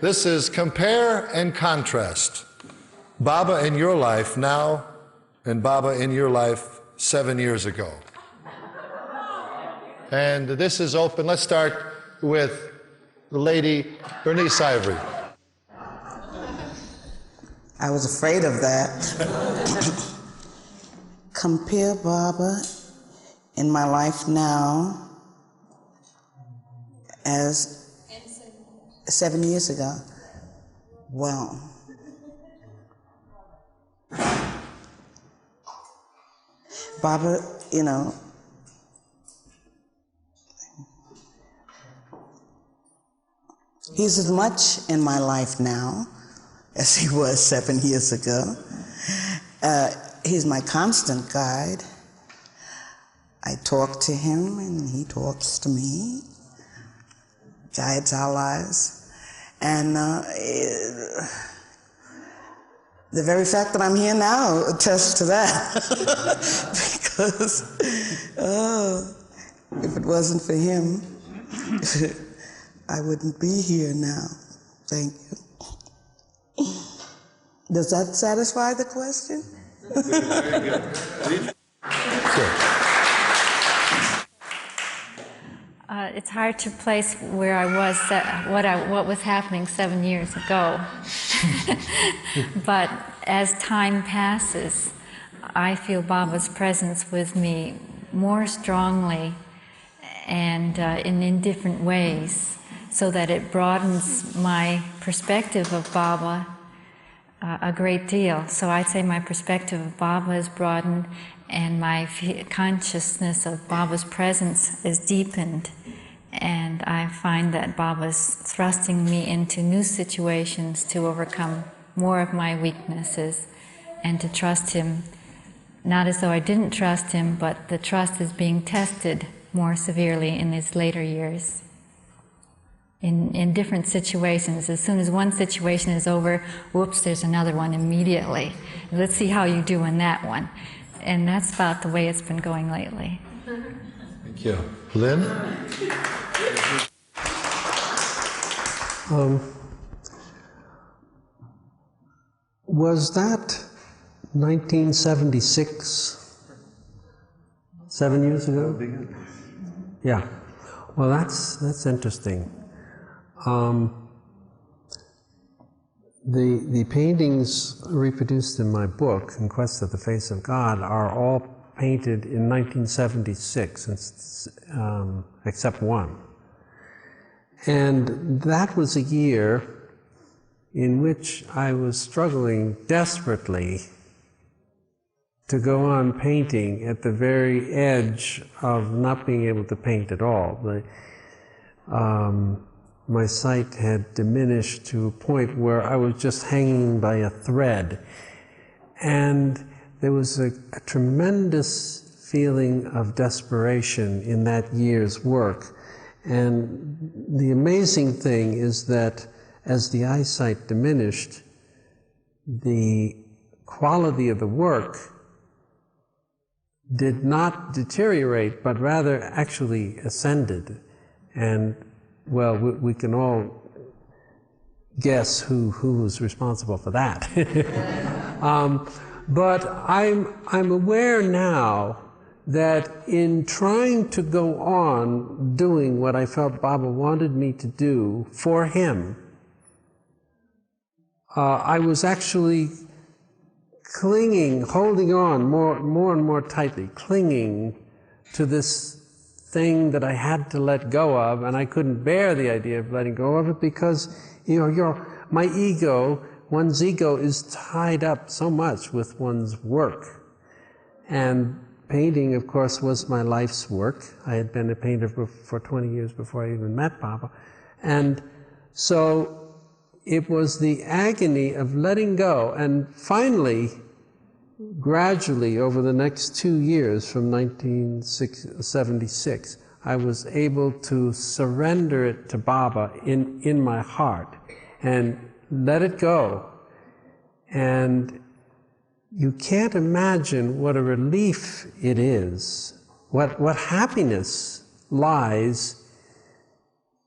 This is Compare and Contrast. Baba in your life now and Baba in your life 7 years ago. And this is open. Let's start with the lady, Bernice Ivory. I was afraid of that. Compare Baba in my life now as 7 years ago. Well, Baba, you know, he's as much in my life now as he was 7 years ago. He's my constant guide. I talk to him and he talks to me, guides our lives. And the very fact that I'm here now attests to that. Because, if it wasn't for him, I wouldn't be here now. Thank you. Does that satisfy the question? Very good. It's hard to place where I was, what was happening 7 years ago. But as time passes, I feel Baba's presence with me more strongly and in different ways, so that it broadens my perspective of Baba a great deal. So I'd say my perspective of Baba is broadened, and my consciousness of Baba's presence is deepened. And I find that Baba's thrusting me into new situations to overcome more of my weaknesses and to trust him, not as though I didn't trust him, but the trust is being tested more severely in his later years. In different situations. As soon as one situation is over, whoops, there's another one immediately. Let's see how you do in that one. And that's about the way it's been going lately. Thank you. Lynn? Was that 1976? 7 years ago? Yeah. Well, that's interesting. The paintings reproduced in my book, In Quest of the Face of God, are all painted in 1976, except one. And that was a year in which I was struggling desperately to go on painting at the very edge of not being able to paint at all. My sight had diminished to a point where I was just hanging by a thread. And there was a tremendous feeling of desperation in that year's work. And the amazing thing is that as the eyesight diminished, the quality of the work did not deteriorate, but rather actually ascended. And well, we can all guess who was responsible for that. But I'm aware now that in trying to go on doing what I felt Baba wanted me to do for him, I was actually clinging, holding on more and more tightly, clinging to this thing that I had to let go of, and I couldn't bear the idea of letting go of it because, my ego, one's ego is tied up so much with one's work. And painting, of course, was my life's work. I had been a painter for 20 years before I even met Baba. And so it was the agony of letting go, and finally, gradually, over the next 2 years, from 1976, I was able to surrender it to Baba in my heart and let it go. And you can't imagine what a relief it is, what happiness lies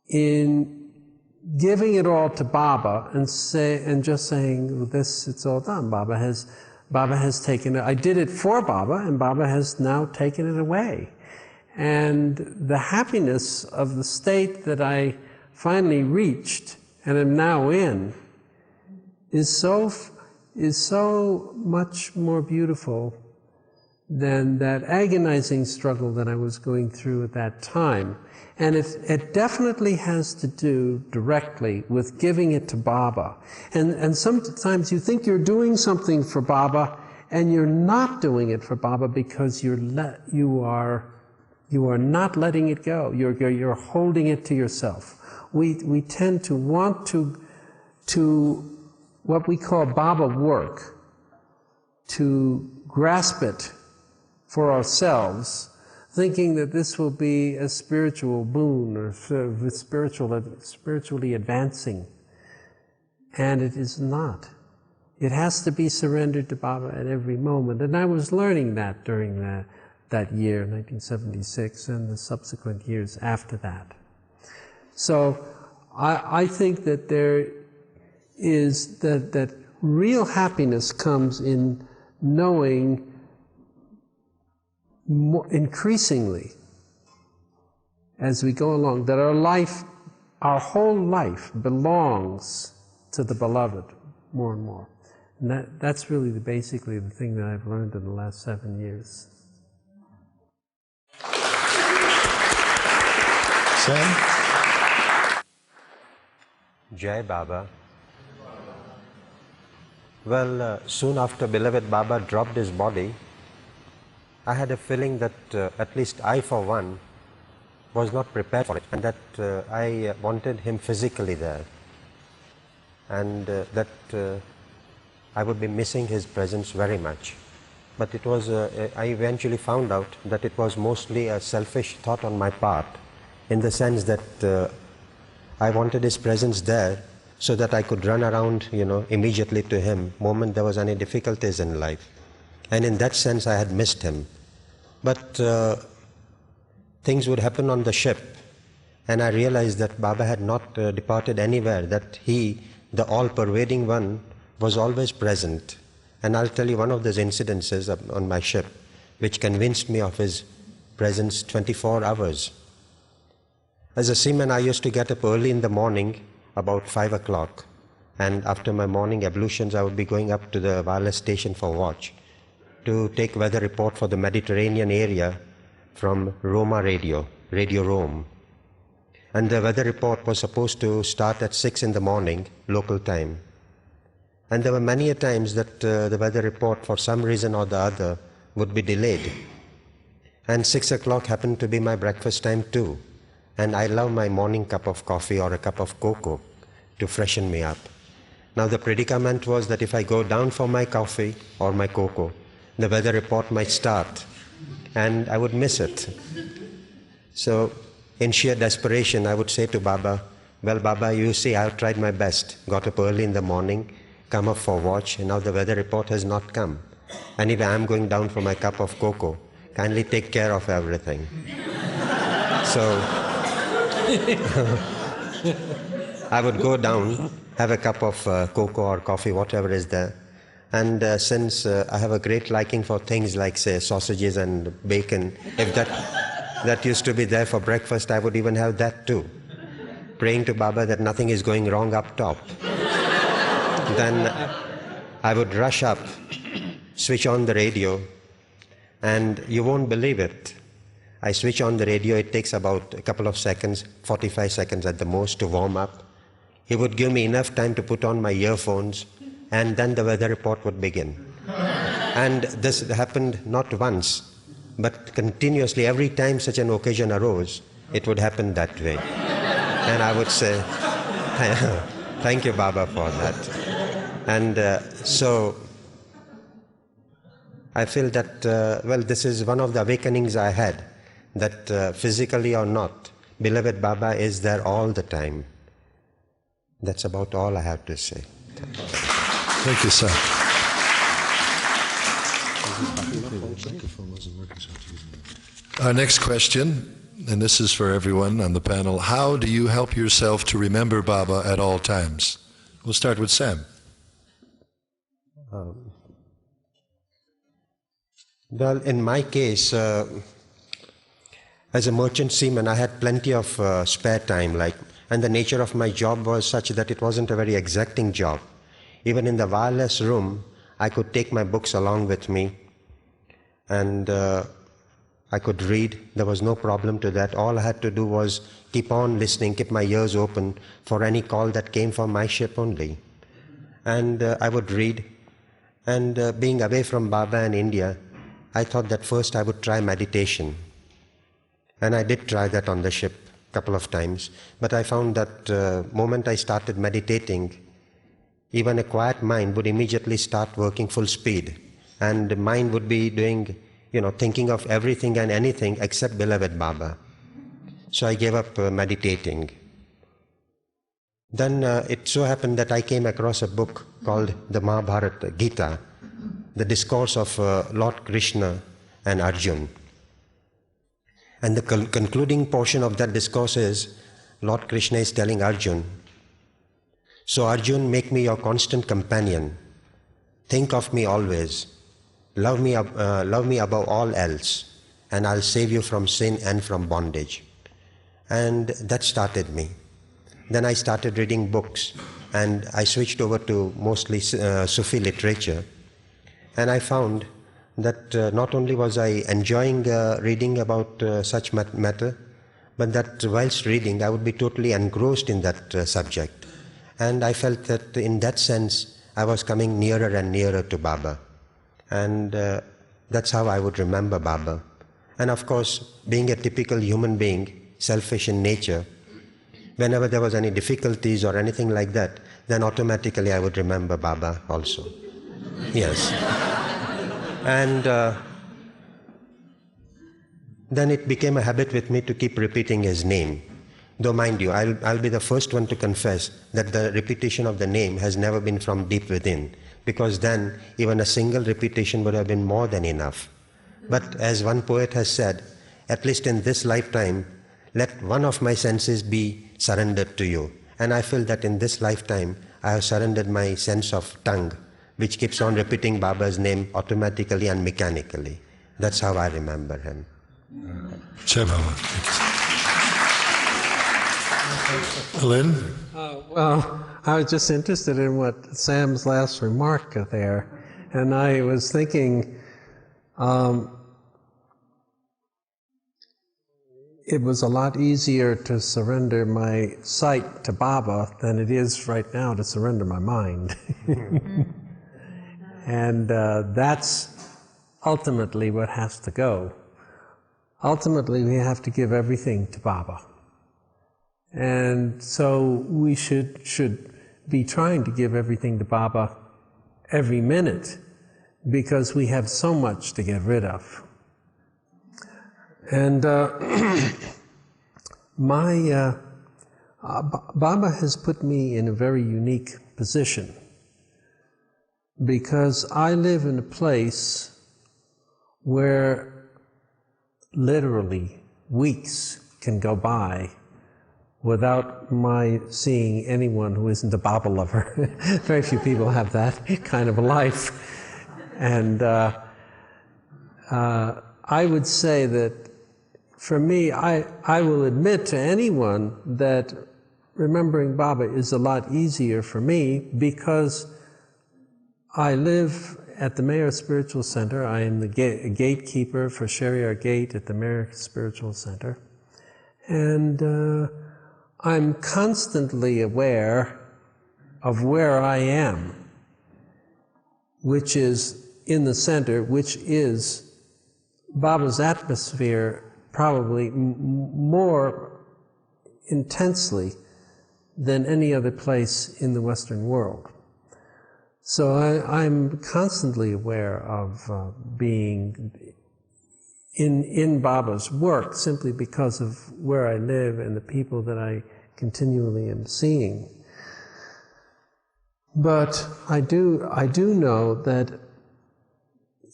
in giving it all to Baba and just saying, well, this, it's all done. Baba has taken it. I did it for Baba, and Baba has now taken it away. And the happiness of the state that I finally reached and am now in is so much more beautiful than that agonizing struggle that I was going through at that time. And it definitely has to do directly with giving it to Baba. And sometimes you think you're doing something for Baba, and you're not doing it for Baba because you are not letting it go. You're holding it to yourself. We tend to want to what we call Baba work, to grasp it for ourselves, thinking that this will be a spiritual boon or spiritually advancing. And it is not. It has to be surrendered to Baba at every moment. And I was learning that during that year, 1976, and the subsequent years after that. So I think that there is that real happiness comes in knowing more increasingly as we go along that our whole life belongs to the Beloved more and more. And that's really basically the thing that I've learned in the last 7 years. Sam? Jai Baba. Well, soon after beloved Baba dropped his body, I had a feeling that at least I, for one, was not prepared for it, and that I wanted him physically there, and that I would be missing his presence very much. But it was, I eventually found out that it was mostly a selfish thought on my part, in the sense that I wanted his presence there so that I could run around, immediately to him, moment there was any difficulties in life. And in that sense, I had missed him. But things would happen on the ship, and I realized that Baba had not departed anywhere, that he, the all-pervading one, was always present. And I'll tell you one of those incidences on my ship, which convinced me of his presence 24 hours. As a seaman, I used to get up early in the morning, about 5 o'clock, and after my morning ablutions, I would be going up to the wireless station for watch, to take weather report for the Mediterranean area from Roma Radio Rome. And the weather report was supposed to start at 6 in the morning, local time. And there were many a times that the weather report, for some reason or the other, would be delayed. And 6 o'clock happened to be my breakfast time too. And I love my morning cup of coffee or a cup of cocoa to freshen me up. Now the predicament was that if I go down for my coffee or my cocoa, the weather report might start, and I would miss it. So, in sheer desperation, I would say to Baba, well, Baba, you see, I've tried my best. Got up early in the morning, come up for watch, and now the weather report has not come. Anyway, I'm going down for my cup of cocoa. Kindly take care of everything. So, I would go down, have a cup of cocoa or coffee, whatever is there. And since I have a great liking for things like, say, sausages and bacon, if that used to be there for breakfast, I would even have that too. Praying to Baba that nothing is going wrong up top. Then I would rush up, switch on the radio, and you won't believe it. I switch on the radio, it takes about a couple of seconds, 45 seconds at the most, to warm up. He would give me enough time to put on my earphones, and then the weather report would begin. And this happened not once, but continuously. Every time such an occasion arose, it would happen that way. And I would say, thank you, Baba, for that. And so I feel that, well, this is one of the awakenings I had, that physically or not, beloved Baba is there all the time. That's about all I have to say. Thank you, sir. Our next question and this is for everyone on the panel, how do you help yourself to remember Baba at all times? We'll start with Sam. Well, in my case, as a merchant seaman, I had plenty of spare time, and the nature of my job was such that it wasn't a very exacting job. Even in the wireless room, I could take my books along with me, and I could read. There was no problem to that. All I had to do was keep on listening, keep my ears open for any call that came from my ship only. And I would read. And being away from Baba and India, I thought that first I would try meditation. And I did try that on the ship a couple of times. But I found that moment I started meditating, even a quiet mind would immediately start working full speed. And the mind would be doing, thinking of everything and anything except beloved Baba. So I gave up meditating. Then it so happened that I came across a book called the Mahabharata Gita, the discourse of Lord Krishna and Arjun. And the concluding portion of that discourse is, Lord Krishna is telling Arjun, "So Arjun, make me your constant companion. Think of me always. Love me above all else, and I'll save you from sin and from bondage." And that started me. Then I started reading books, and I switched over to mostly Sufi literature. And I found that not only was I enjoying reading about such matter, but that whilst reading I would be totally engrossed in that subject. And I felt that in that sense I was coming nearer and nearer to Baba. And that's how I would remember Baba. And of course, being a typical human being, selfish in nature, whenever there was any difficulties or anything like that, then automatically I would remember Baba also. Yes. And then it became a habit with me to keep repeating his name. Though mind you, I'll be the first one to confess that the repetition of the name has never been from deep within, because then even a single repetition would have been more than enough. But as one poet has said, at least in this lifetime, let one of my senses be surrendered to you. And I feel that in this lifetime, I have surrendered my sense of tongue, which keeps on repeating Baba's name automatically and mechanically. That's how I remember him. Jai Baba. Lynn? Well, I was just interested in what Sam's last remark there, and I was thinking it was a lot easier to surrender my sight to Baba than it is right now to surrender my mind. And that's ultimately what has to go. Ultimately, we have to give everything to Baba. And so we should be trying to give everything to Baba every minute, because we have so much to get rid of. And Baba has put me in a very unique position, because I live in a place where literally weeks can go by without my seeing anyone who isn't a Baba lover. Very few people have that kind of a life. And I would say that for me, I will admit to anyone that remembering Baba is a lot easier for me, because I live at the Meher Spiritual Center. I am the gatekeeper for Shariar Gate at the Meher Spiritual Center. And I'm constantly aware of where I am, which is in the center, which is Baba's atmosphere probably more intensely than any other place in the Western world. So I'm constantly aware of being in Baba's work, simply because of where I live and the people that I continually am seeing. But I do know that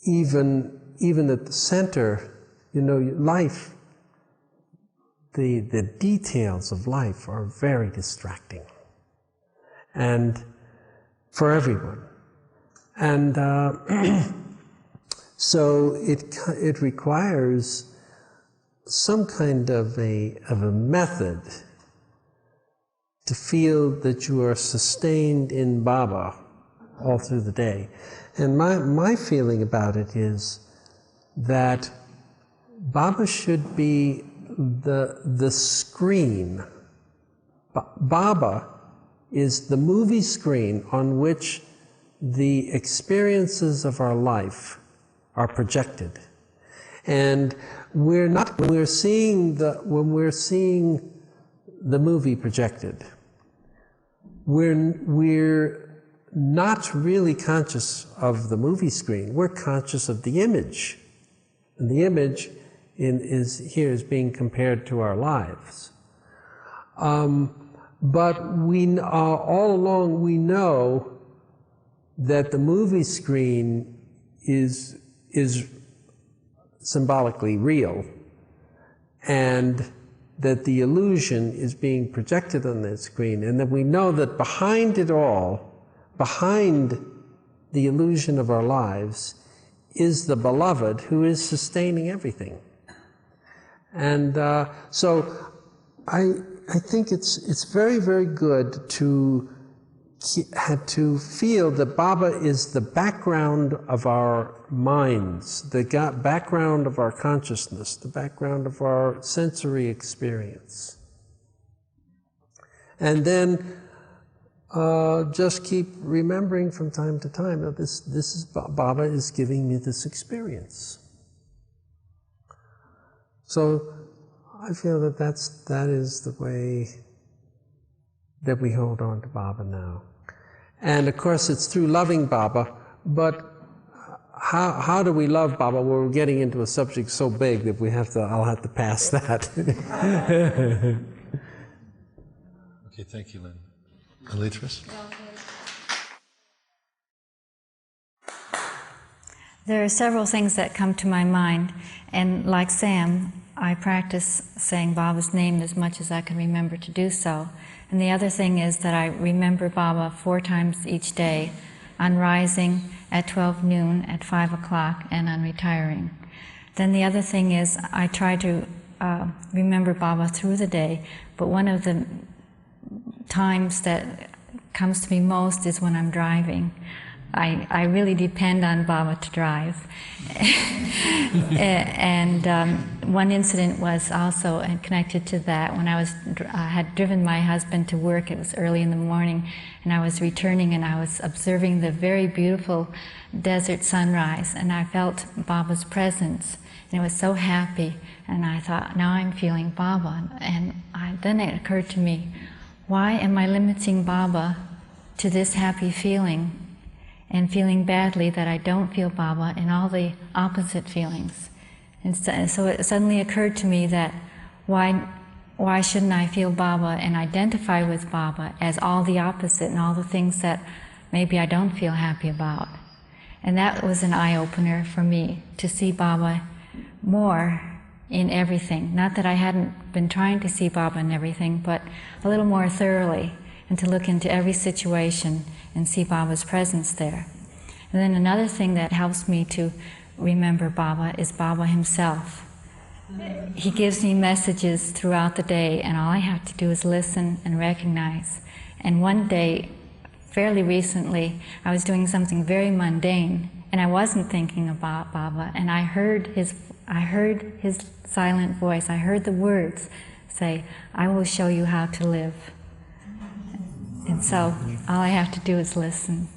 even at the center, life the details of life are very distracting, and for everyone. And so it requires some kind of a method to feel that you are sustained in Baba all through the day. And my feeling about it is that Baba should be the screen. Baba is the movie screen on which the experiences of our life are projected. And when we're seeing the movie projected, we're not really conscious of the movie screen. We're conscious of the image. And the image is being compared to our lives. But all along we know that the movie screen is symbolically real, and that the illusion is being projected on that screen, and that we know that behind it all, behind the illusion of our lives, is the beloved who is sustaining everything. And so I think it's very, very good to feel that Baba is the background of our minds, the background of our consciousness, the background of our sensory experience. And then just keep remembering from time to time that this is Baba is giving me this experience. So I feel that that is the way that we hold on to Baba now. And of course it's through loving Baba, but how do we love Baba? Well, we're getting into a subject so big that I'll have to pass that. Okay, thank you, Lynn. Leatrice? There are several things that come to my mind, and like Sam, I practice saying Baba's name as much as I can remember to do so. And the other thing is that I remember Baba 4 times each day, on rising, at 12 noon, at 5 o'clock, and on retiring. Then the other thing is I try to remember Baba through the day, but one of the times that comes to me most is when I'm driving. I really depend on Baba to drive. And one incident was also connected to that. When I had driven my husband to work, it was early in the morning, and I was returning and I was observing the very beautiful desert sunrise, and I felt Baba's presence, and it was so happy, and I thought, now I'm feeling Baba. And then it occurred to me, why am I limiting Baba to this happy feeling, and feeling badly that I don't feel Baba and all the opposite feelings? And so it suddenly occurred to me that why shouldn't I feel Baba and identify with Baba as all the opposite and all the things that maybe I don't feel happy about? And that was an eye-opener for me, to see Baba more in everything. Not that I hadn't been trying to see Baba in everything, but a little more thoroughly, and to look into every situation and see Baba's presence there. And then another thing that helps me to remember Baba is Baba himself. He gives me messages throughout the day, and all I have to do is listen and recognize. And one day, fairly recently, I was doing something very mundane, and I wasn't thinking about Baba, and I heard his silent voice. I heard the words say, "I will show you how to live." And so all I have to do is listen.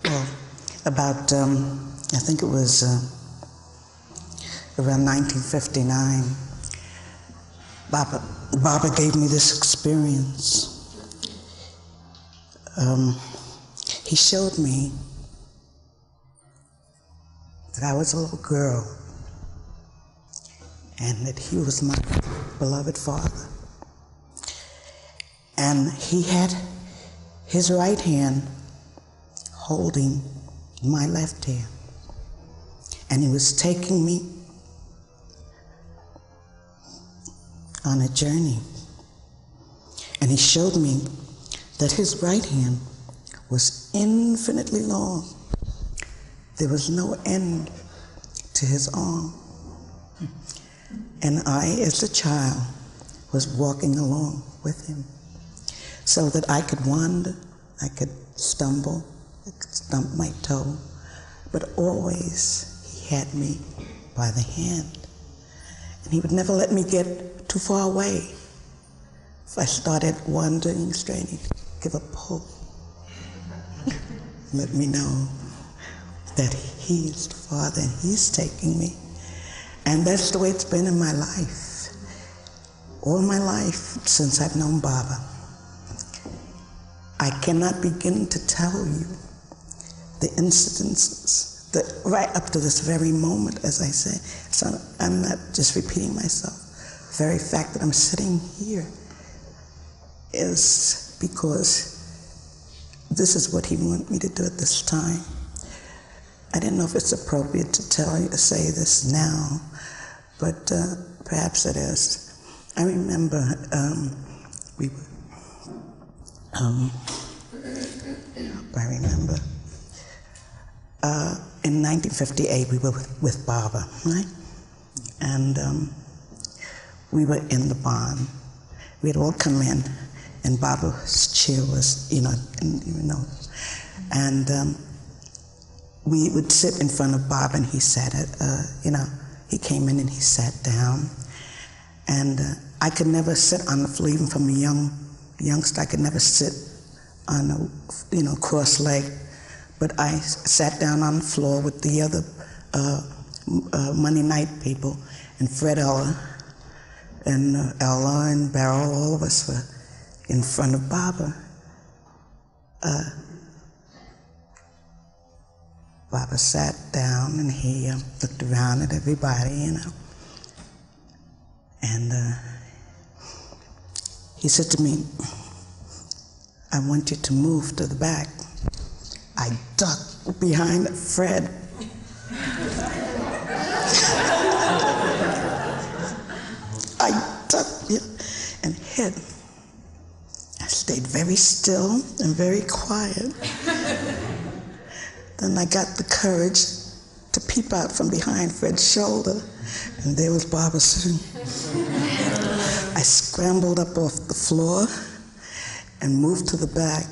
Well, about, I think it was around 1959, Baba gave me this experience. He showed me that I was a little girl, and that he was my beloved father. And he had his right hand holding my left hand. And he was taking me on a journey. And he showed me that his right hand was infinitely long. There was no end to his arm. And I, as a child, was walking along with him so that I could wander, I could stumble, I could stump my toe, but always he had me by the hand. And he would never let me get too far away. If I started wandering, straining, give a pull. Let me know that he is the Father and he's taking me. And that's the way it's been in my life. All my life since I've known Baba. I cannot begin to tell you the incidences that right up to this very moment, as I say. So I'm not just repeating myself. The very fact that I'm sitting here is because this is what he wanted me to do at this time. I didn't know if it's appropriate to say this now, but perhaps it is. I remember we were, in 1958 we were with Baba, right? And we were in the barn. We had all come in, and Baba's chair was, and we would sit in front of Baba, and he sat he came in and he sat down, and I could never sit on the floor, even from a youngster. I could never sit on a cross-legged, but I sat down on the floor with the other Monday night people, and Fred Ella, and Ella and Beryl, all of us were in front of Baba. Baba sat down and he looked around at everybody, and he said to me, "I want you to move to the back." I ducked behind Fred. I ducked and hid. I stayed very still and very quiet. Then I got the courage to peep out from behind Fred's shoulder, and there was Baba sitting. I scrambled up off the floor and moved to the back.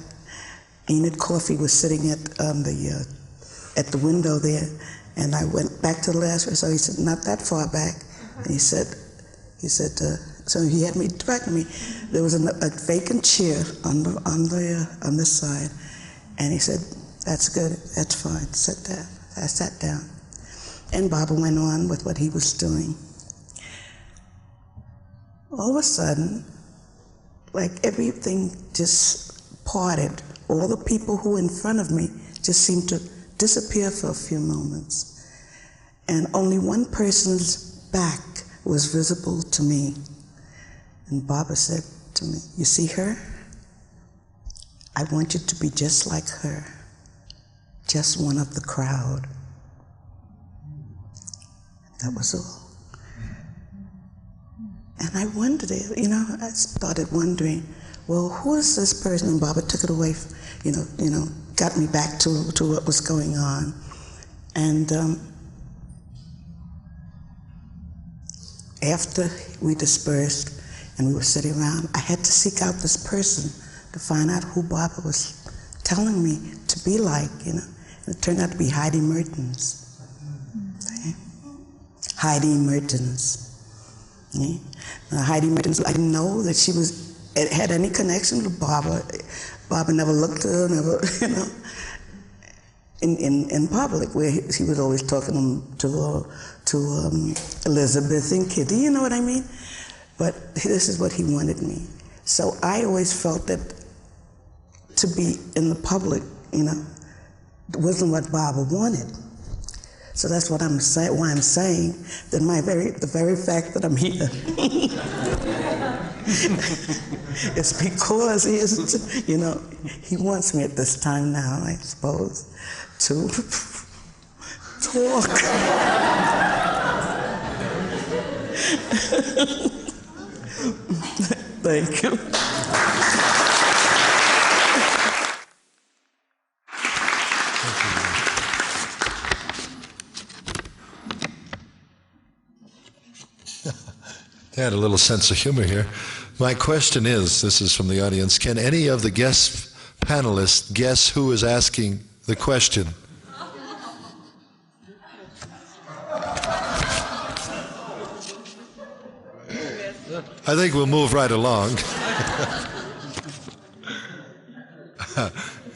Enid Coffey was sitting at the window there, and I went back to the last row. So he said, "Not that far back." And he said, so he had me directing me. There was a vacant chair on this side, and he said, "That's good, that's fine, sit there." I sat down. And Baba went on with what he was doing. All of a sudden, like everything just parted. All the people who were in front of me just seemed to disappear for a few moments. And only one person's back was visible to me. And Baba said to me, "You see her? I want you to be just like her. Just one of the crowd." That was all. And I wondered, I started wondering, well, who is this person? And Baba took it away, got me back to what was going on. And after we dispersed and we were sitting around, I had to seek out this person to find out who Baba was telling me to be like, It turned out to be Heidi Mertens. Okay? Heidi Mertens. Okay? Heidi Mertens, I didn't know that she had any connection to Baba. Baba never looked at her, never, in public, where he was always talking to Elizabeth and Kitty, you know what I mean? But this is what he wanted me. So I always felt that to be in the public, wasn't what Baba wanted. So that's what I'm saying. Why I'm saying that the very fact that I'm here It's because he is, you know, he wants me at this time now, I suppose, to talk. Thank you. They had a little sense of humor here. My question is, this is from the audience, can any of the guest panelists guess who is asking the question? I think we'll move right along.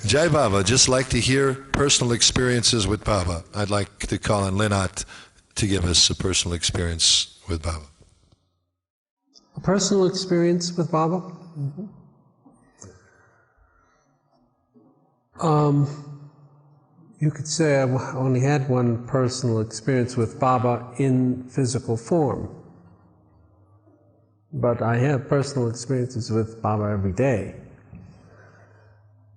Jai Baba, just like to hear personal experiences with Baba. I'd like to call on Linat to give us a personal experience with Baba. A personal experience with Baba? You could say I only had one personal experience with Baba in physical form. But I have personal experiences with Baba every day.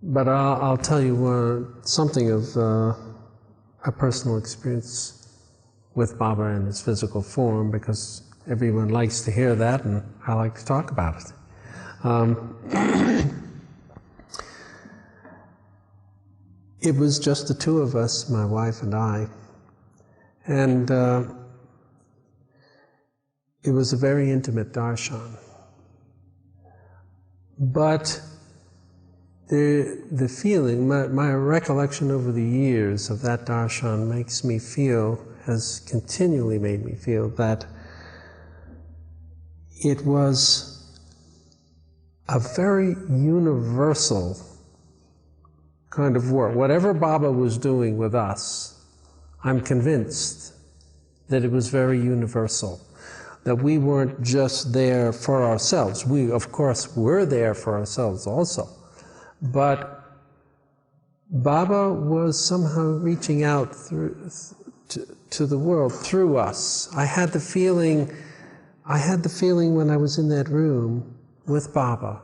But I'll tell you something of a personal experience with Baba in his physical form, because everyone likes to hear that, and I like to talk about it. It was just the two of us, my wife and I, and it was a very intimate darshan. But the feeling, my recollection over the years of that darshan makes me feel, has continually made me feel, that it was a very universal kind of work. Whatever Baba was doing with us, I'm convinced that it was very universal, that we weren't just there for ourselves. We, of course, were there for ourselves also, but Baba was somehow reaching out to the world through us. I had the feeling when I was in that room with Baba,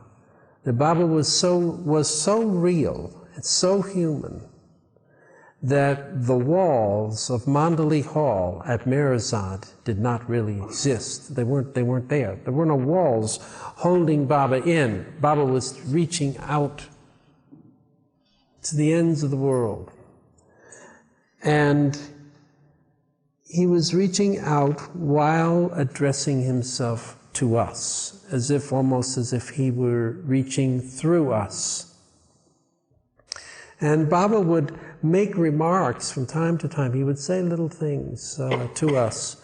that Baba was so real and so human that the walls of Mandali Hall at Mirzad did not really exist. They weren't there. There were no walls holding Baba in. Baba was reaching out to the ends of the world. And he was reaching out while addressing himself to us, almost as if he were reaching through us. And Baba would make remarks from time to time. He would say little things to us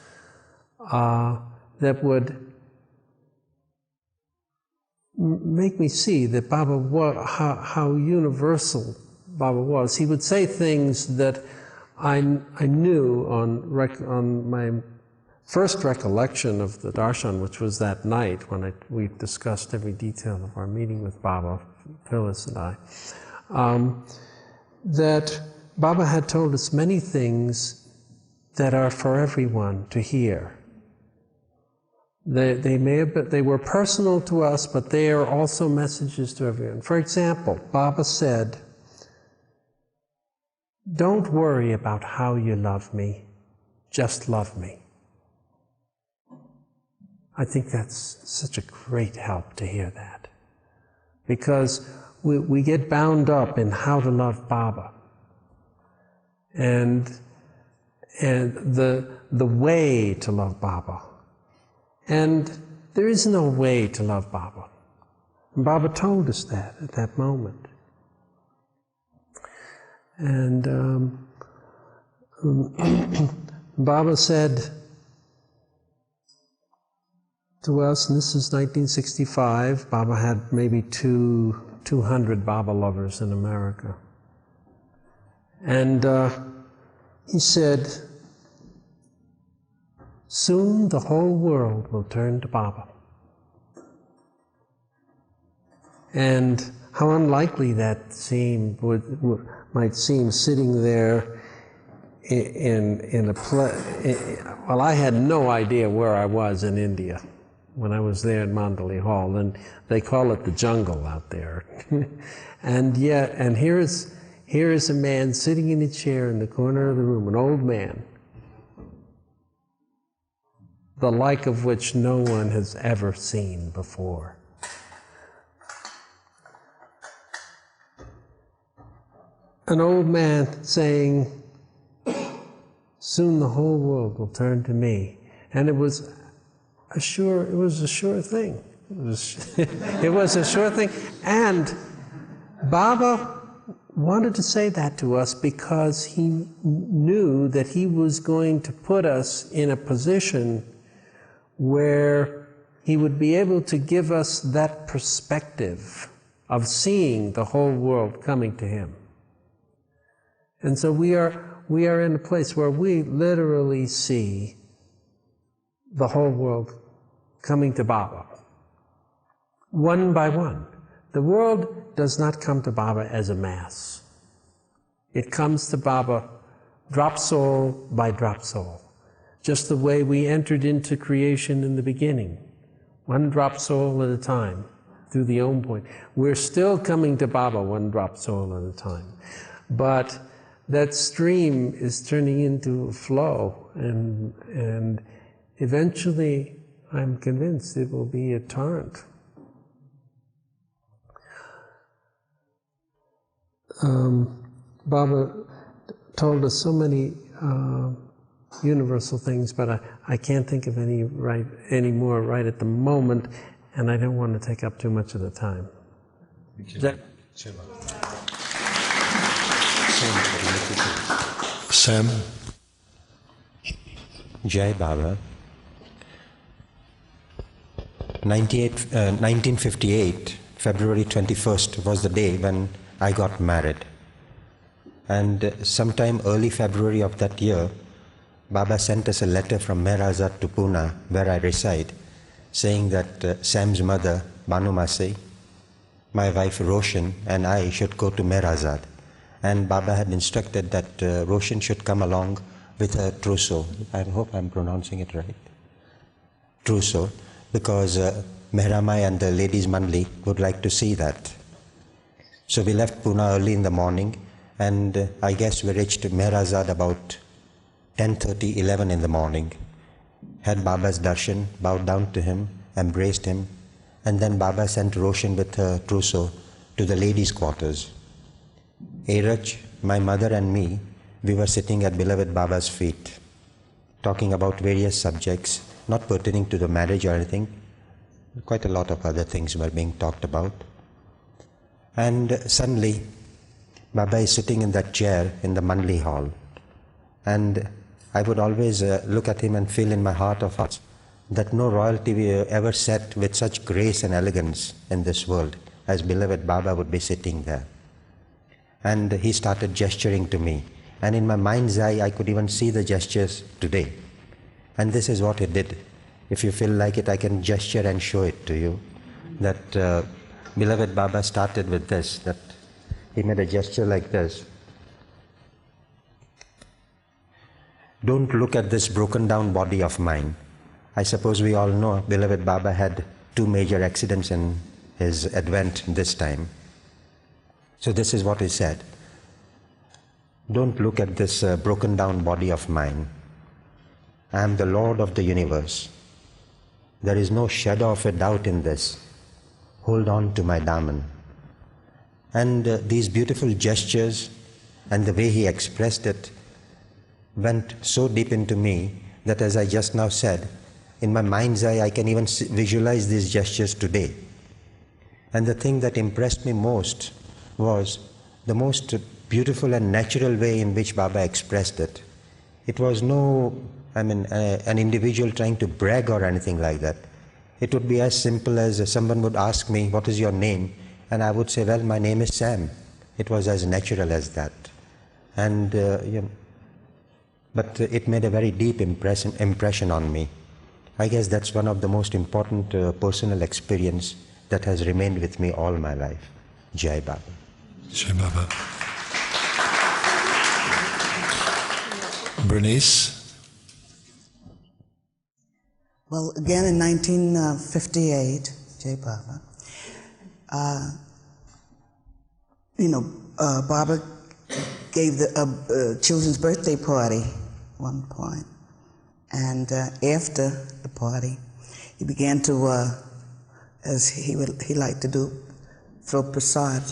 that would make me see that Baba, how universal Baba was. He would say things that I knew on my first recollection of the darshan, which was that night when we discussed every detail of our meeting with Baba, Phyllis and I, that Baba had told us many things that are for everyone to hear. They were personal to us, but they are also messages to everyone. For example, Baba said, "Don't worry about how you love me, just love me." I think that's such a great help to hear that, because we get bound up in how to love Baba, and the way to love Baba. And there is no way to love Baba. And Baba told us that at that moment. And Baba said to us, and this is 1965, Baba had maybe 200 Baba lovers in America. And he said, "Soon the whole world will turn to Baba." And how unlikely that might seem, sitting there in a place. Well, I had no idea where I was in India. when I was there in Mandalay Hall, and they call it the jungle out there. And here is a man sitting in a chair in the corner of the room, an old man, the like of which no one has ever seen before. An old man saying, soon the whole world will turn to me. And it was a sure thing. It was a sure thing. And Baba wanted to say that to us because he knew that he was going to put us in a position where he would be able to give us that perspective of seeing the whole world coming to him. And so we are in a place where we literally see the whole world coming to Baba, one by one. The world does not come to Baba as a mass. It comes to Baba drop soul by drop soul, just the way we entered into creation in the beginning, one drop soul at a time, through the Om point. We're still coming to Baba one drop soul at a time. But that stream is turning into a flow, and eventually, I'm convinced it will be a torrent. Baba told us so many universal things, but I can't think of any more right at the moment, and I don't want to take up too much of the time. Sam? Jai Baba. 1958, February 21st was the day when I got married. And sometime early February of that year, Baba sent us a letter from MeherBabaLibrary to Pune, where I reside, saying that Sam's mother, Banu Masi, my wife Roshan, and I should go to MeherBabaLibrary. And Baba had instructed that Roshan should come along with her trousseau. I hope I'm pronouncing it right. Trousseau, because Mehramai and the ladies Mandli would like to see that. So we left Pune early in the morning, and I guess we reached MeherBabaLibrary about 10:30, 11 in the morning. Had Baba's darshan, bowed down to him, embraced him, and then Baba sent Roshan with her trousseau to the ladies' quarters. Airaj, my mother and me, we were sitting at beloved Baba's feet, talking about various subjects, not pertaining to the marriage or anything. Quite a lot of other things were being talked about. And suddenly, Baba is sitting in that chair in the Mandli hall. And I would always look at him and feel in my heart of hearts that no royalty ever sat with such grace and elegance in this world as beloved Baba would be sitting there. And he started gesturing to me. And in my mind's eye, I could even see the gestures today. And this is what he did. If you feel like it, I can gesture and show it to you. That beloved Baba started with this, that he made a gesture like this. Don't look at this broken down body of mine. I suppose we all know beloved Baba had 2 major accidents in his advent this time. So this is what he said. Don't look at this broken down body of mine. I am the Lord of the universe. There is no shadow of a doubt in this. Hold on to my daman. And these beautiful gestures and the way he expressed it went so deep into me that, as I just now said, in my mind's eye I can even visualize these gestures today. And the thing that impressed me most was the most beautiful and natural way in which Baba expressed it. It was an individual trying to brag or anything like that. It would be as simple as someone would ask me, what is your name? And I would say, well, my name is Sam. It was as natural as that. And, but it made a very deep impression on me. I guess that's one of the most important personal experience that has remained with me all my life. Jai Baba. Jai Baba. Bernice? Well, again in 1958, J. Baba, Baba gave the children's birthday party at one point. And after the party, he began to, as he liked to do, throw prasad,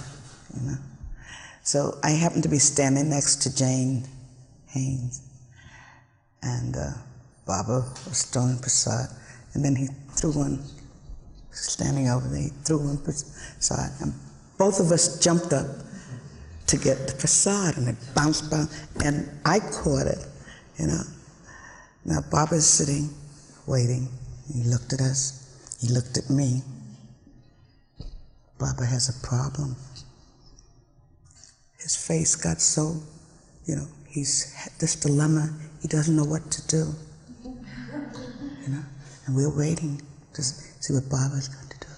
So I happened to be standing next to Jane Haynes, and Baba was throwing prasad, and then he threw one, standing over there, he threw one prasad, and both of us jumped up to get the prasad, and it bounced, and I caught it, Now Baba's sitting, waiting. He looked at us, he looked at me. Baba has a problem. His face got so, he's had this dilemma, he doesn't know what to do. And we're waiting to see what Baba's going to do.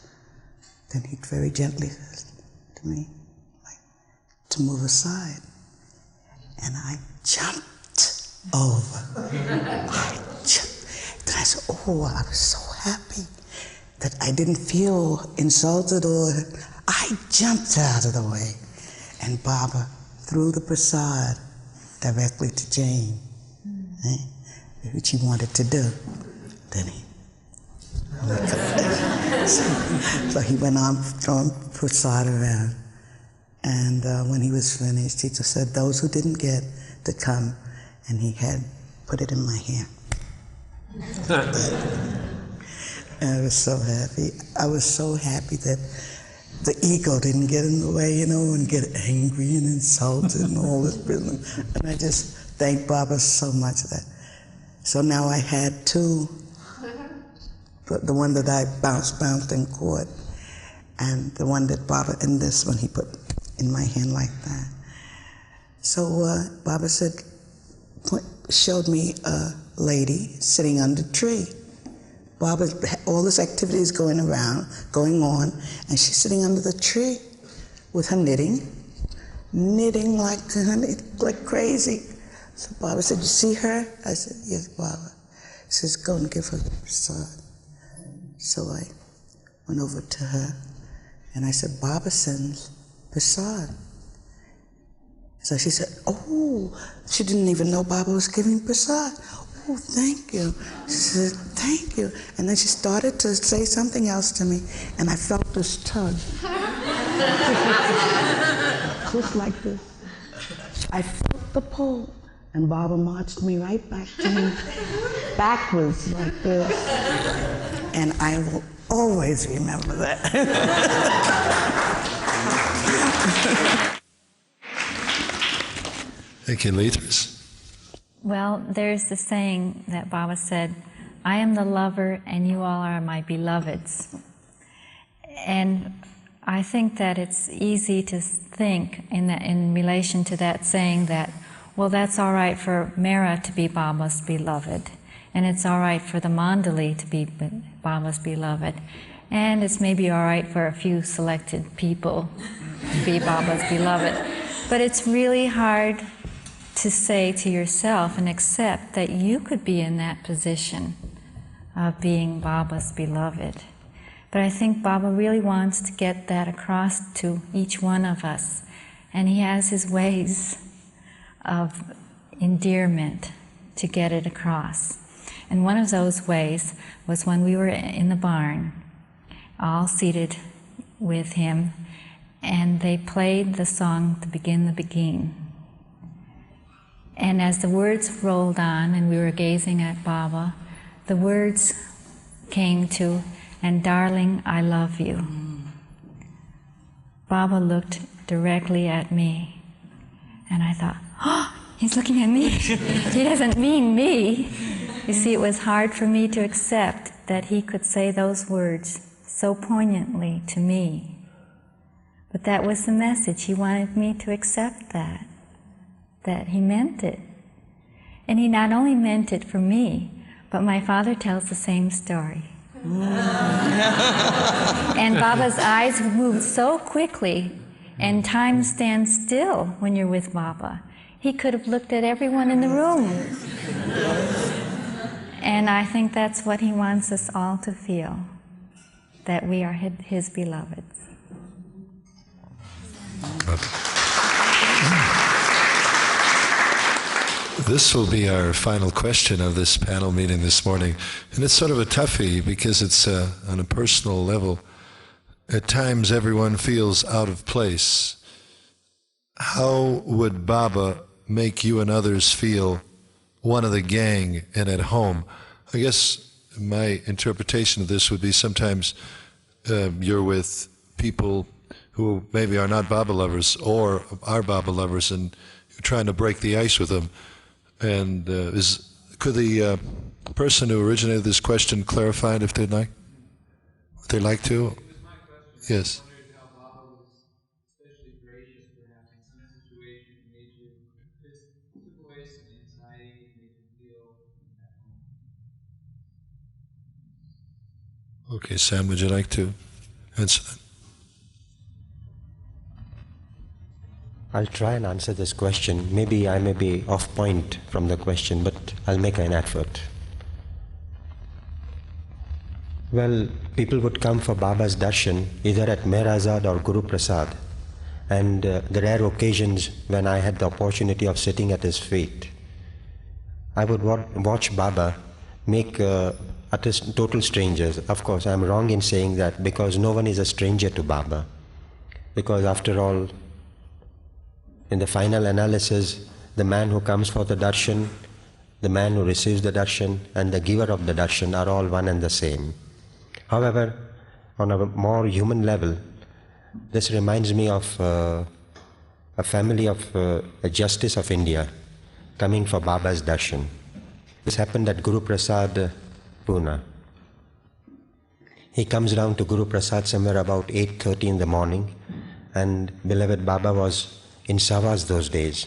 Then he very gently says to me, to move aside. And I jumped over. Then I said, I was so happy that I didn't feel insulted or I jumped out of the way. And Baba threw the prasad directly to Jane, which he wanted to do. Then so he went on throwing prasad around. And when he was finished, he just said, those who didn't get to come, and he had put it in my hand. And I was so happy. I was so happy that the ego didn't get in the way, and get angry and insulted and all this business. And I just thank Baba so much for that. So now I had two, the one that I bounced and caught, and the one that Baba, and this one he put in my hand like that. So Baba showed me a lady sitting under a tree. Baba, all this activity is going on, and she's sitting under the tree with her knitting like crazy. So Baba said, you see her? I said, yes, Baba. He says, go and give her the prasad. So I went over to her, and I said, Baba sends prasad. So she said, she didn't even know Baba was giving prasad. Oh, thank you. She said, thank you. And then she started to say something else to me, and I felt this tug. Just like this. I felt the pull, and Baba marched me right back to me, backwards like this. And I will always remember that. Thank you, Leatrice. Well, there's the saying that Baba said, I am the lover and you all are my beloveds. And I think that it's easy to think in relation to that saying that, well, that's all right for Mera to be Baba's beloved, and it's all right for the Mandali to be Baba's beloved, and it's maybe all right for a few selected people to be Baba's beloved. But it's really hard to say to yourself and accept that you could be in that position of being Baba's beloved. But I think Baba really wants to get that across to each one of us. And he has his ways of endearment to get it across. And one of those ways was when we were in the barn, all seated with him, and they played the song To Begin the Begin. And as the words rolled on and we were gazing at Baba, the words came to, and darling, I love you. Baba looked directly at me, and I thought, he's looking at me. He doesn't mean me. You see, it was hard for me to accept that he could say those words so poignantly to me. But that was the message. He wanted me to accept that he meant it. And he not only meant it for me, but my father tells the same story. And Baba's eyes moved so quickly, and time stands still when you're with Baba. He could have looked at everyone in the room. And I think that's what he wants us all to feel, that we are his beloveds. This will be our final question of this panel meeting this morning. And it's sort of a toughie because it's on a personal level. At times everyone feels out of place. How would Baba make you and others feel one of the gang and at home? I guess my interpretation of this would be sometimes you're with people who maybe are not Baba lovers or are Baba lovers, and you're trying to break the ice with them. And could the person who originated this question clarify it if they'd like? Would they like to? Yes. Okay, Sam, would you like to answer that? I'll try and answer this question. Maybe I may be off point from the question, but I'll make an effort. Well, people would come for Baba's darshan either at Meherazad or Guru Prasad. And the rare occasions when I had the opportunity of sitting at his feet, I would watch Baba make total strangers. Of course, I'm wrong in saying that, because no one is a stranger to Baba. Because after all, in the final analysis, the man who comes for the darshan, the man who receives the darshan, and the giver of the darshan are all one and the same. However, on a more human level, this reminds me of a family of a justice of India coming for Baba's darshan. This happened at Guru Prasad, Pune. He comes down to Guru Prasad somewhere about 8:30 in the morning, and beloved Baba was in Sahavas those days.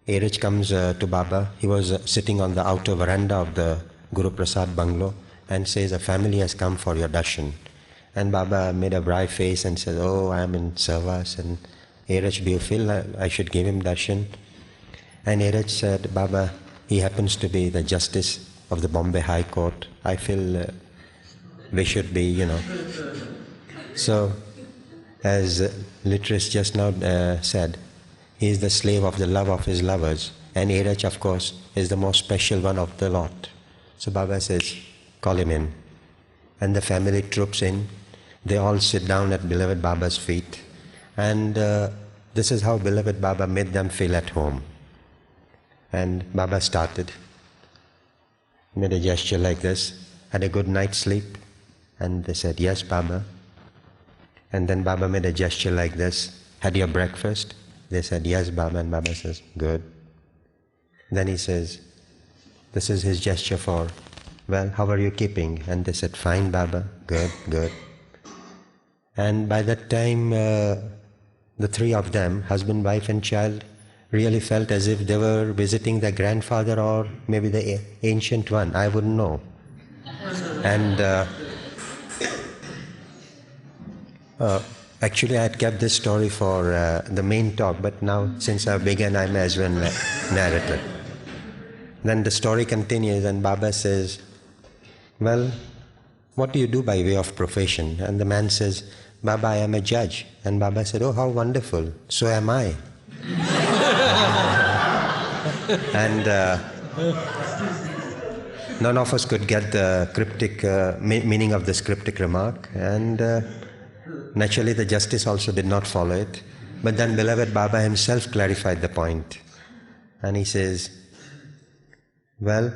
Erich comes to Baba. He was sitting on the outer veranda of the Guru Prasad bungalow and says, "A family has come for your darshan." And Baba made a wry face and said, "Oh, I am in Sahavas." And Erich, "Do you feel I should give him darshan?" And Erich said, "Baba, he happens to be the justice of the Bombay High Court. I feel we should be, So, as Leatrice just now said, he is the slave of the love of his lovers. And Erich, of course, is the most special one of the lot. So Baba says, "Call him in." And the family troops in. They all sit down at beloved Baba's feet. And this is how beloved Baba made them feel at home. And Baba started. Made a gesture like this. Had a good night's sleep. And they said, "Yes, Baba." And then Baba made a gesture like this. "Had your breakfast?" They said, "Yes, Baba." And Baba says, "Good." Then he says, this is his gesture for, "Well, how are you keeping?" And they said, "Fine, Baba." "Good, good." And by that time, the three of them, husband, wife and child, really felt as if they were visiting their grandfather or maybe the ancient one. I wouldn't know. And actually I had kept this story for the main talk, but now since I began, I may as well narrate it. Then the story continues and Baba says, "Well, what do you do by way of profession?" And the man says, "Baba, I am a judge." And Baba said, "Oh, how wonderful. So am I." And none of us could get the cryptic meaning of this cryptic remark. And naturally the justice also did not follow it. But then beloved Baba himself clarified the point. And he says, "Well,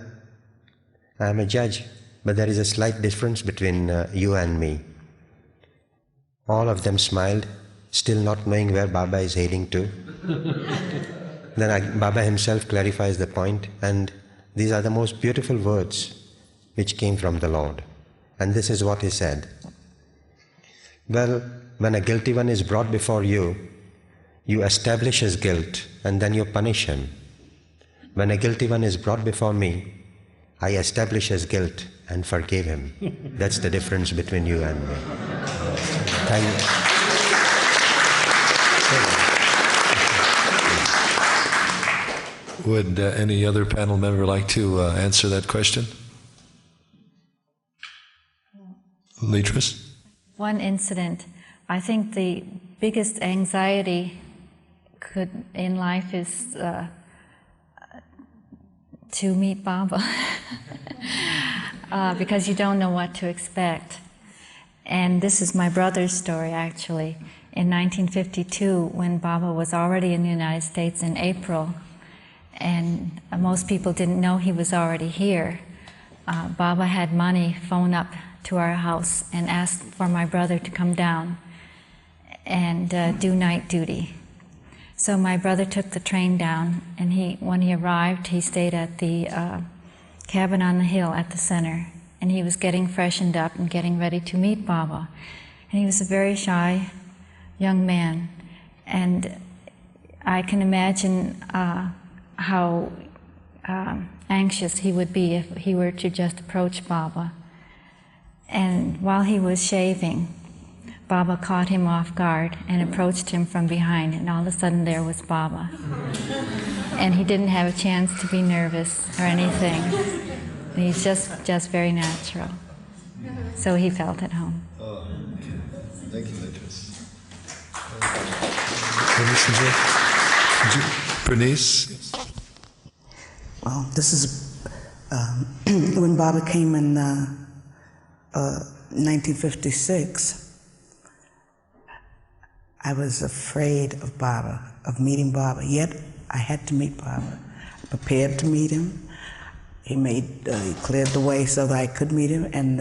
I am a judge, but there is a slight difference between you and me." All of them smiled, still not knowing where Baba is heading to. Then Baba himself clarifies the point, and these are the most beautiful words which came from the Lord. And this is what he said. "Well, when a guilty one is brought before you, you establish his guilt and then you punish him. When a guilty one is brought before me, I establish his guilt and forgive him." That's the difference between you and me. Thank you. Would any other panel member like to answer that question? Leatrice? One incident. I think the biggest anxiety in life is to meet Baba, because you don't know what to expect. And this is my brother's story, actually. In 1952, when Baba was already in the United States in April, and most people didn't know he was already here, Baba had money phone up to our house and asked for my brother to come down and do night duty. So my brother took the train down, and when he arrived, he stayed at the cabin on the hill at the center, and he was getting freshened up and getting ready to meet Baba. And he was a very shy young man, and I can imagine how anxious he would be if he were to just approach Baba. And while he was shaving, Baba caught him off guard and approached him from behind, and all of a sudden there was Baba. And he didn't have a chance to be nervous or anything. He's just very natural. So he felt at home. Oh, okay. Thank you, Leatrice. Bernice? Well, this is when Baba came in 1956. I was afraid of Baba, of meeting Baba, yet I had to meet Baba. I prepared to meet him. He cleared the way so that I could meet him, and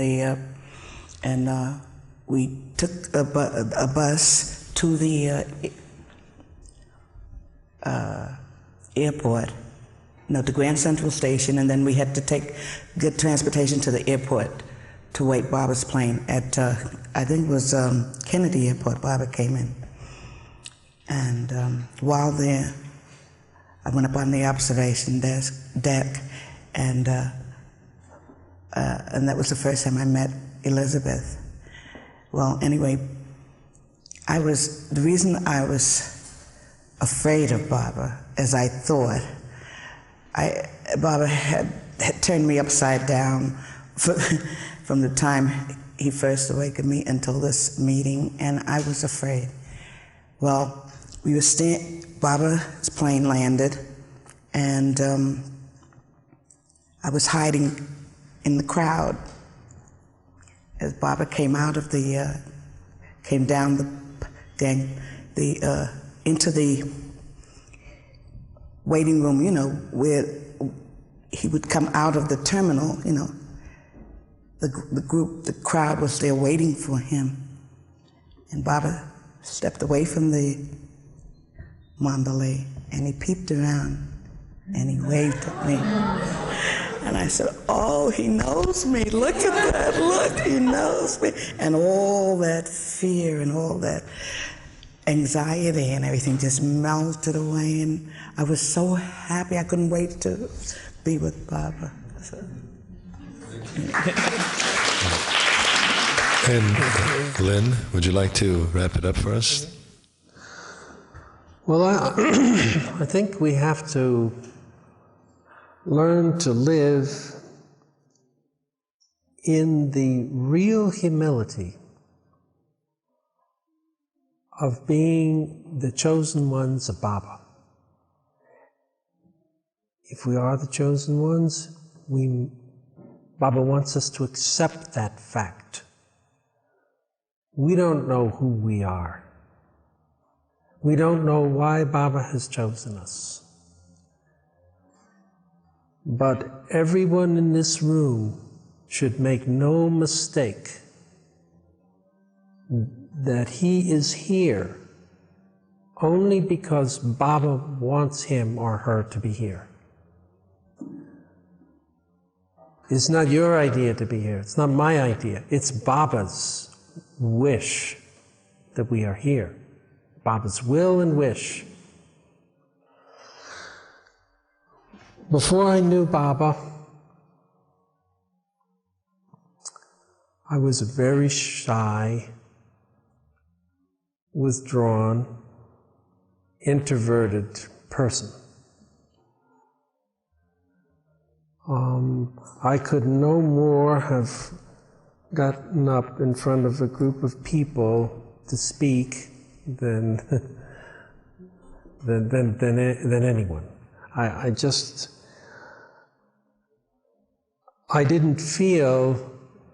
we took a bus to the airport, the Grand Central Station, and then we had to get transportation to the airport to wait Baba's plane at, I think it was Kennedy Airport. Baba came in. And while there, I went up on the observation deck, and that was the first time I met Elizabeth. Well, anyway, the reason I was afraid of Baba, as I thought, Baba had turned me upside down from the time he first awakened me until this meeting, and I was afraid. Well, we were Baba's plane landed, and I was hiding in the crowd as Baba came down the gang, into the waiting room, where he would come out of the terminal, the crowd was there waiting for him. And Baba stepped away from the mandalay, and he peeped around, and he waved at me. And I said, oh, he knows me, look at that, look, he knows me. And all that fear and all that anxiety and everything just melted away, and I was so happy. I couldn't wait to be with Baba. So. And Lynn, would you like to wrap it up for us? Well, I think we have to learn to live in the real humility of being the chosen ones of Baba. If we are the chosen ones, Baba wants us to accept that fact. We don't know who we are. We don't know why Baba has chosen us. But everyone in this room should make no mistake that he is here only because Baba wants him or her to be here. It's not your idea to be here. It's not my idea. It's Baba's wish that we are here. Baba's will and wish. Before I knew Baba, I was a very shy, withdrawn, introverted person. I could no more have gotten up in front of a group of people to speak than anyone. I didn't feel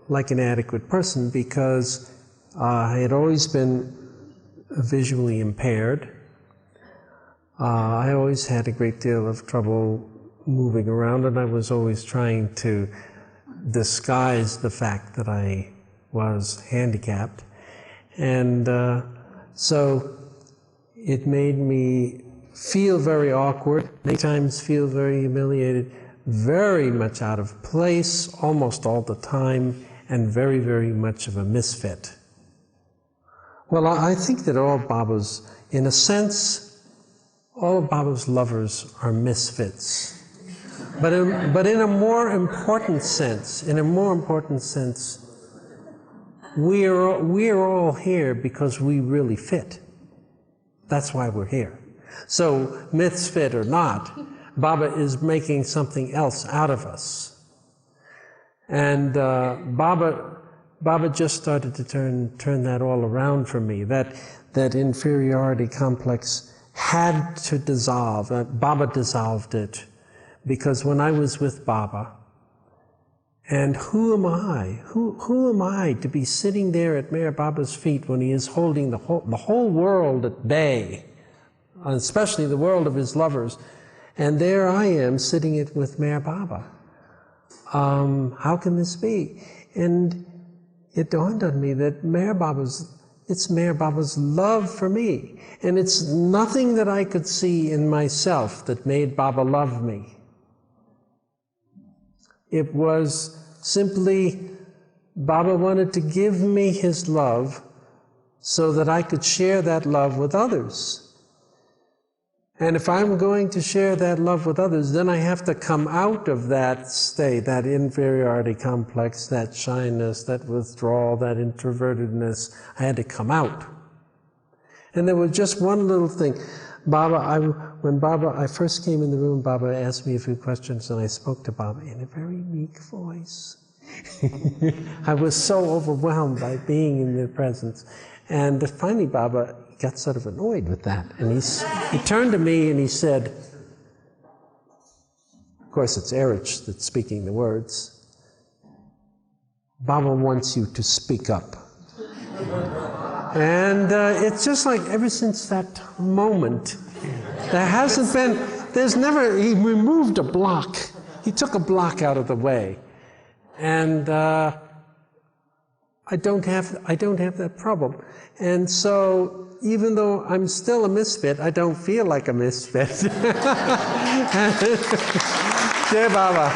like an adequate person because I had always been visually impaired. I always had a great deal of trouble moving around, and I was always trying to disguise the fact that I was handicapped. And so it made me feel very awkward, many times feel very humiliated, very much out of place, almost all the time, and very, very much of a misfit. Well, I think that all Baba's, in a sense, all of Baba's lovers are misfits. But in a more important sense, we are all here because we really fit. That's why we're here. So, misfit or not, Baba is making something else out of us. And Baba just started to turn that all around for me. That inferiority complex had to dissolve. Baba dissolved it. Because when I was with Baba, and who am I? Who am I to be sitting there at MeherBaba's feet when he is holding the whole world at bay, especially the world of his lovers, and there I am sitting it with MeherBaba. How can this be? And it dawned on me that it's MeherBaba's love for me, and it's nothing that I could see in myself that made Baba love me. It was simply Baba wanted to give me his love so that I could share that love with others. And if I'm going to share that love with others, then I have to come out of that state, that inferiority complex, that shyness, that withdrawal, that introvertedness. I had to come out. And there was just one little thing. When I first came in the room, Baba asked me a few questions, and I spoke to Baba in a very meek voice. I was so overwhelmed by being in their presence. And finally, Baba got sort of annoyed with that. And he turned to me and he said, of course it's Erich that's speaking the words, Baba wants you to speak up. And it's just like ever since that moment, he removed a block. He took a block out of the way. And I don't have that problem. And so, even though I'm still a misfit, I don't feel like a misfit. Jai Baba.